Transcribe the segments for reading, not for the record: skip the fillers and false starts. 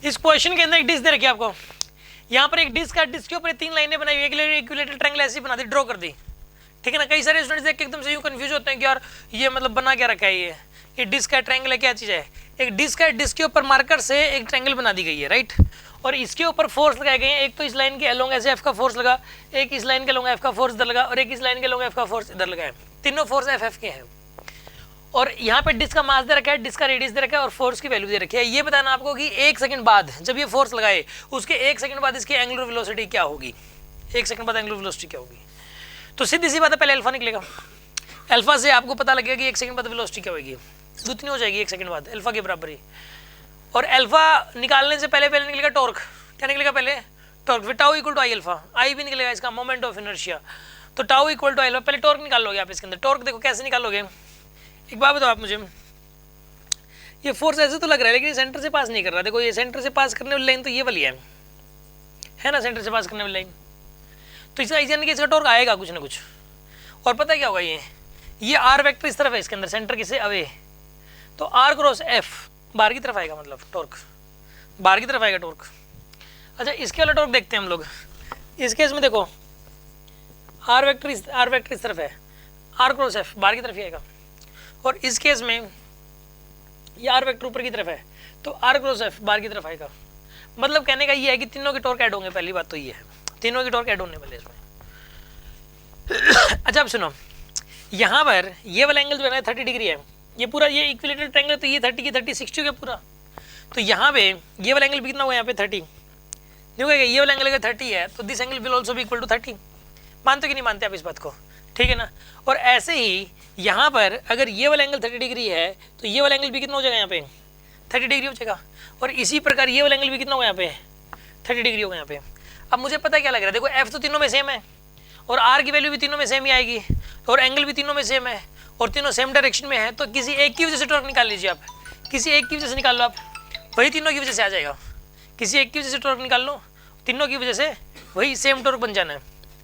इस क्वेश्चन के अंदर एक डिस्क दे रखी है आपको, यहाँ पर एक डिस्क है, डिस्क के ऊपर 3 लाइनें बनाई हुई है, इक्विलेटरल ट्रायंगल ऐसी बना दी, ड्रॉ कर दी, ठीक है ना। कई सारे स्टूडेंट्स देख के एकदम से यूँ कंफ्यूज होते हैं कि यार ये मतलब बना क्या रखा है, ये डिस्क है, ट्रायंगल है, क्या चीज़ है। एक डिस्क है, डिस्क के ऊपर मार्कर से एक ट्रायंगल बना दी गई है, राइट। और इसके ऊपर फोर्स लगाए गए हैं, एक तो इस लाइन के अलोंग ऐसे एफ का फोर्स लगा, एक इस लाइन के अलोंग एफ का फोर्स इधर लगा, और एक इस लाइन के अलोंग एफ का फोर्स इधर लगा है। तीनों फोर्स एफ के हैं। और यहाँ पे डिस्क का मास दे रखा है, डिस्क का रेडियस दे रखा है, और फोर्स की वैल्यू दे रखी है। ये बताना आपको कि 1 सेकंड बाद जब ये फोर्स लगाए उसके 1 सेकंड बाद इसकी एंगुलर वेलोसिटी क्या होगी, 1 सेकंड बाद एंगुलर वेलोसिटी क्या होगी। तो सीधी सी बात है, पहले अल्फा निकलेगा, अल्फा से आपको पता लगेगा कि 1 सेकंड बाद वेलोसिटी क्या होगी, उतनी हो जाएगी 1 सेकंड बाद अल्फा के बराबर ही। और अल्फा निकालने से पहले निकलेगा टॉर्क, क्या निकलेगा पहले, टॉर्क, फिर tau equal to I alpha, I भी निकलेगा इसका मोमेंट ऑफ इनर्शिया, तो tau equal to I alpha. पहले टॉर्क निकाल लोगे आप इसके अंदर। टॉर्क देखो कैसे निकालोगे, एक बात बताओ आप मुझे, ये फोर्स ऐसे तो लग रहा है लेकिन सेंटर से पास नहीं कर रहा। देखो ये सेंटर से पास करने वाली लाइन तो ये वाली है ना, सेंटर से पास करने वाली लाइन, तो इसका यानी कि इसका टॉर्क आएगा कुछ ना कुछ। और पता क्या होगा, ये आर वेक्टर इस तरफ है, इसके अंदर सेंटर किसे अवे, तो आर क्रॉस एफ बाहर की तरफ आएगा, मतलब टॉर्क बाहर की तरफ आएगा टॉर्क। अच्छा इसके वाला टॉर्क देखते हैं हम लोग। इस केस में देखो आर वेक्टर इस तरफ है, आर क्रॉस एफ बाहर की तरफ ही आएगा, और इस केस में ये आर वेक्टर ऊपर की तरफ है, तो आर क्रॉस एफ बाहर की तरफ आएगा। मतलब कहने का ये है कि तीनों के टॉर्क ऐड होंगे, पहली बात तो ये है, तीनों के टॉर्क ऐड होने वाले इसमें। अच्छा अब सुनो, यहाँ पर ये वाला एंगल जो है ना 30 डिग्री है, ये पूरा ये इक्विलेटरल ट्रायंगल, तो ये 30 की 30 60 हो गया पूरा। तो यहाँ पे ये वाला एंगल भी कितना होगा, यहाँ पे 30 देखो, ये वाला एंगल अगर 30 है तो दिस एंगल विल ऑल्सो भी इक्वल टू 30। मानते कि नहीं मानते आप इस बात को, ठीक है ना। और ऐसे ही यहाँ पर अगर ये वाला एंगल 30 डिग्री है तो ये वाला एंगल भी कितना हो जाएगा, यहाँ पे 30 डिग्री हो जाएगा। और इसी प्रकार ये वाला एंगल भी कितना होगा, यहाँ पे 30 डिग्री होगा यहाँ पे। अब मुझे पता क्या लग रहा है, देखो एफ तो तीनों में सेम है, और आर की वैल्यू भी तीनों में सेम ही आएगी, और एंगल भी तीनों में सेम है, और तीनों सेम डायरेक्शन में है, तो किसी एक की वजह से टॉर्क निकाल लीजिए आप, किसी एक की वजह से निकाल लो आप, वही तीनों की वजह से आ जाएगा। किसी एक की वजह से टॉर्क निकाल लो, तीनों की वजह से वही सेम टॉर्क बन जाना है। आ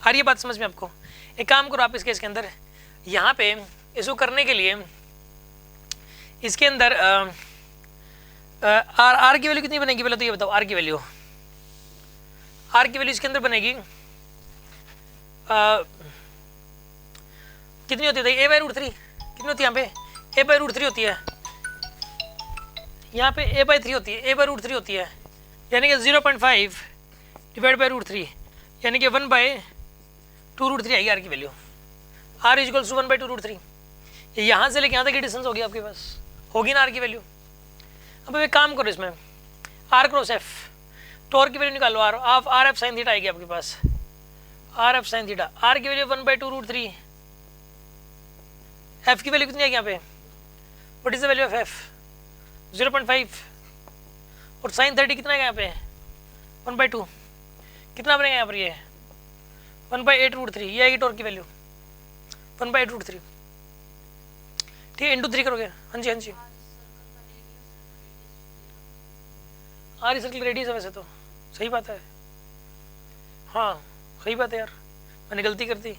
रही है बात समझ में आपको। एक काम करो आप इस केस के अंदर, यहाँ पे इसको करने के लिए इसके अंदर आर की वैल्यू कितनी बनेगी, पहले तो ये बताओ। आर की वैल्यू इसके अंदर बनेगी कितनी होती है, ए बाई रूट 3 कितनी होती है, यहाँ पे ए बाई रूट 3 होती है, यहाँ पे ए बाई 3 होती है, ए बाई रूट 3 होती है, यानी कि 0.5 डिवाइड बाई रूट 3 यानी कि 1/2 रूट 3 आएगी आर की value. R equals to 1/2 root 3। यहाँ से लेके यहाँ तक की डिस्टेंस होगी आपके पास, होगी ना आर की वैल्यू। अब एक काम करो, इसमें आर क्रॉस एफ टॉर्क की वैल्यू निकालो, आर एफ साइन थीटा आएगी आपके पास, r F sine theta. R की वैल्यू 1/2 रूट 3, एफ की वैल्यू कितनी आएगी यहाँ पे, what is the value of F 0.5, और साइन 30 कितना आएगा यहाँ पे 1/2, कितना बनेगा यहाँ पर ये 1/8 रूट 3, ये आएगी टॉर्क की वैल्यू 1/8 रूट 3, ठीक है, इंटू 3 करोगे। हाँ जी हाँ जी, आर सर्कल रेडियस है वैसे तो, सही बात है, हाँ सही बात है यार, मैंने गलती कर दी,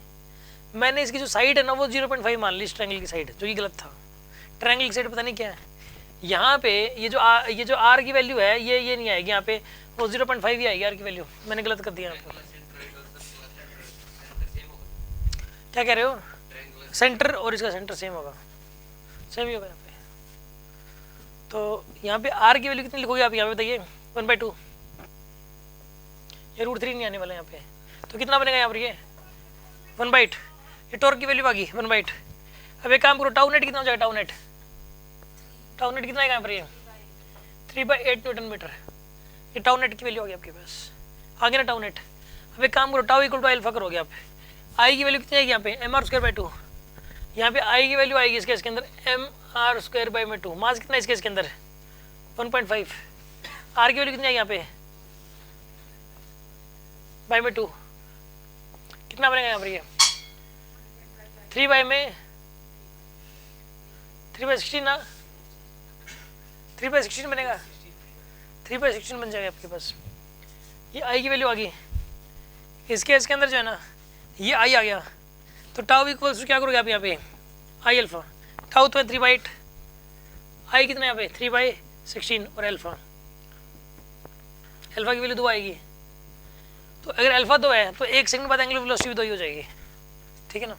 मैंने इसकी जो साइड है ना वो 0.5 मान ली, इस ट्रायंगल की साइड, जो ये गलत था। ट्रायंगल की साइड पता नहीं क्या है, यहाँ पे ये जो आर की वैल्यू है ये नहीं आएगी, यहाँ पे वो 0.5 ही आएगी आर की वैल्यू, मैंने गलत कर दिया आपको। क्या कह रहे हो, सेंटर और इसका सेंटर सेम होगा, सेम ही होगा यहाँ पे। तो यहाँ पे आर की वैल्यू कितनी लिखोगे आप, यहाँ पे बताइए 1/2, ये रूट 3 नहीं आने वाला यहाँ पे, तो कितना बनेगा यहाँ पर ये 1/8, ये टॉर्क की वैल्यू आ गई 1/8। अब एक काम करो, टाउ नेट कितना हो जाएगा, टाउ नेट कितना आएगा यहाँ पर, ये 3/8 न्यूटन मीटर, ये टाउ नेट की वैल्यू आ गई आपके पास, आगे ना टाउ नेट। अब एक काम करो, टाउ इक्वल टू अल्फा करोगे आप, आई की वैल्यू कितनी आएगी यहाँ पे mr²/2, यहाँ पे आई की वैल्यू आएगी इसके अंदर mr²/2, मास कितना है इसके अंदर 1.5, आर की वैल्यू कितनी आएगी यहाँ पे /2, कितना बनेगा यहाँ पर ये 3/16 ना, 3/16 बनेगा, 3/16 बन जाएगा आपके पास। ये आई की वैल्यू आ गई, इसके अंदर जो है ना ये आई आ गया, तो टाउ इक्वल्स टू क्या करोगे आप यहाँ पे आई अल्फा, टाउ तो है 3/8, आई कितना यहाँ पे 3/16 और अल्फा अल्फा की वैल्यू 2 आएगी। तो अगर अल्फा 2 है तो 1 सेकंड बाद एंगुलर वेलोसिटी भी 2 ही हो जाएगी, ठीक है ना।